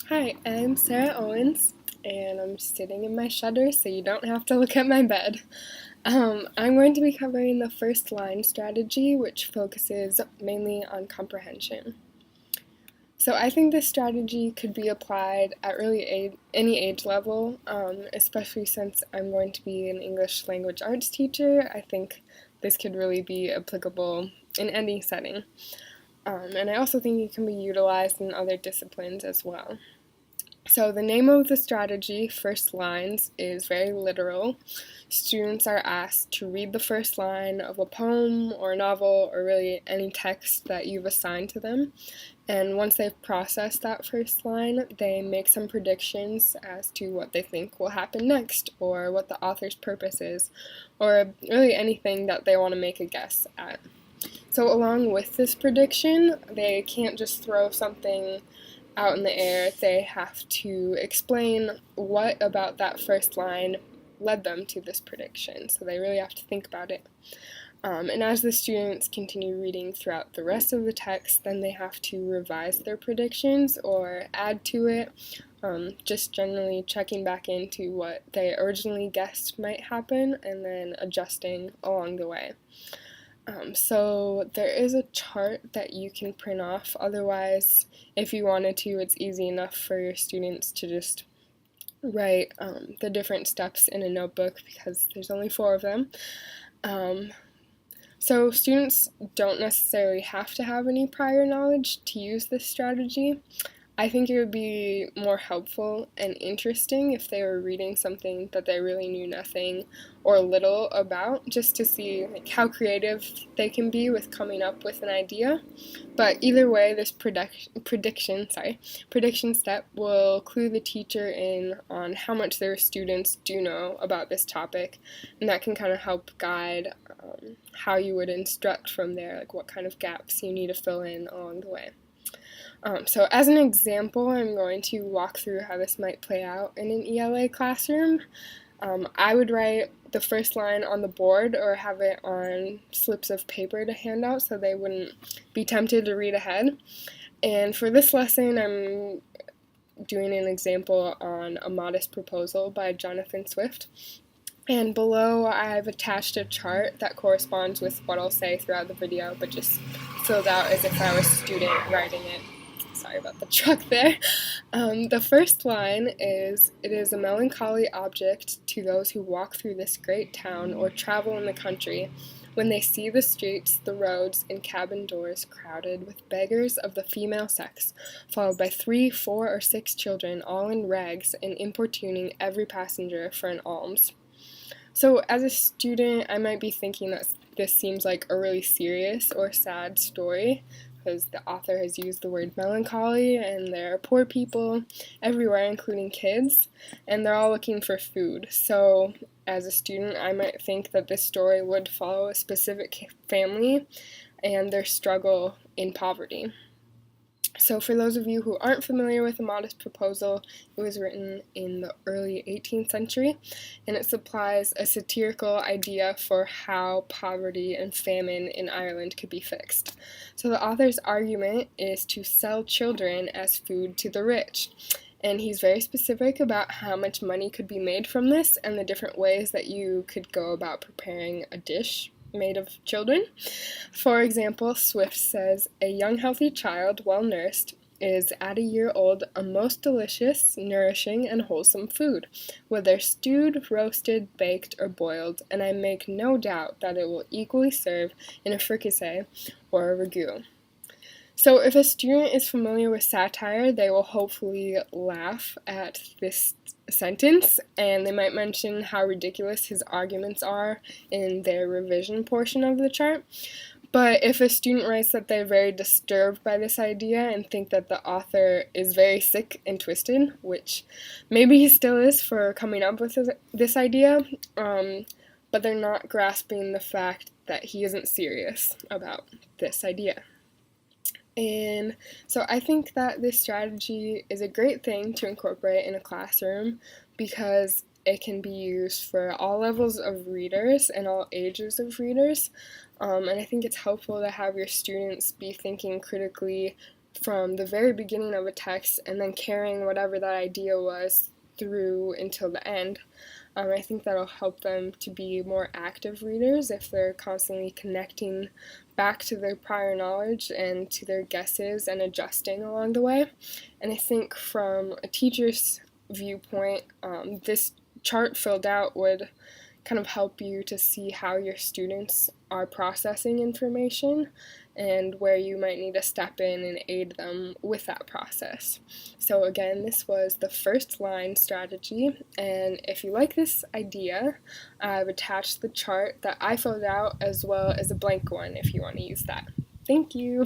Hi, I'm Sarah Owens, and I'm sitting in my shutter so you don't have to look at my bed. I'm going to be covering the first line strategy, which focuses mainly on comprehension. So I think this strategy could be applied at really any age level, especially since I'm going to be an English language arts teacher. I think this could really be applicable in any setting. And I also think it can be utilized in other disciplines as well. So the name of the strategy, First Lines, is very literal. Students are asked to read the first line of a poem or a novel or really any text that you've assigned to them. And once they've processed that first line, they make some predictions as to what they think will happen next or what the author's purpose is, or really anything that they want to make a guess at. So along with this prediction, they can't just throw something out in the air. They have to explain what about that first line led them to this prediction. So they really have to think about it. And as the students continue reading throughout the rest of the text, then they have to revise their predictions or add to it, just generally checking back into what they originally guessed might happen and then adjusting along the way. So there is a chart that you can print off. Otherwise, if you wanted to, it's easy enough for your students to just write the different steps in a notebook because there's only 4 of them. So students don't necessarily have to have any prior knowledge to use this strategy. I think it would be more helpful and interesting if they were reading something that they really knew nothing or little about, just to see how creative they can be with coming up with an idea. But either way, this prediction step will clue the teacher in on how much their students do know about this topic, and that can kind of help guide how you would instruct from there, like what kind of gaps you need to fill in along the way. So as an example, I'm going to walk through how this might play out in an ELA classroom. I would write the first line on the board or have it on slips of paper to hand out so they wouldn't be tempted to read ahead. And for this lesson, I'm doing an example on A Modest Proposal by Jonathan Swift. And below, I've attached a chart that corresponds with what I'll say throughout the video, but just filled out as if I was a student writing it. Sorry about the truck there. The first line is, "It is a melancholy object to those who walk through this great town or travel in the country, when they see the streets, the roads, and cabin doors crowded with beggars of the female sex, followed by 3, 4, or 6 children, all in rags, and importuning every passenger for an alms." So as a student, I might be thinking that this seems like a really serious or sad story, because the author has used the word melancholy, and there are poor people everywhere, including kids, and they're all looking for food. So as a student, I might think that this story would follow a specific family and their struggle in poverty. So for those of you who aren't familiar with A Modest Proposal, it was written in the early 18th century, and it supplies a satirical idea for how poverty and famine in Ireland could be fixed. So the author's argument is to sell children as food to the rich, and he's very specific about how much money could be made from this and the different ways that you could go about preparing a dish made of children. For example, Swift says, "A young healthy child, well nursed, is at a year old a most delicious, nourishing, and wholesome food, whether stewed, roasted, baked, or boiled, and I make no doubt that it will equally serve in a fricassee or a ragout." So if a student is familiar with satire, they will hopefully laugh at this sentence, and they might mention how ridiculous his arguments are in their revision portion of the chart. But if a student writes that they're very disturbed by this idea and think that the author is very sick and twisted, which maybe he still is for coming up with this idea, but they're not grasping the fact that he isn't serious about this idea. And so I think that this strategy is a great thing to incorporate in a classroom because it can be used for all levels of readers and all ages of readers. And I think it's helpful to have your students be thinking critically from the very beginning of a text and then carrying whatever that idea was through until the end. I think that'll help them to be more active readers if they're constantly connecting back to their prior knowledge and to their guesses and adjusting along the way. And I think from a teacher's viewpoint, this chart filled out would kind of help you to see how your students are processing information and where you might need to step in and aid them with that process. So again, this was the first line strategy, and if you like this idea, I've attached the chart that I filled out as well as a blank one if you want to use that. Thank you!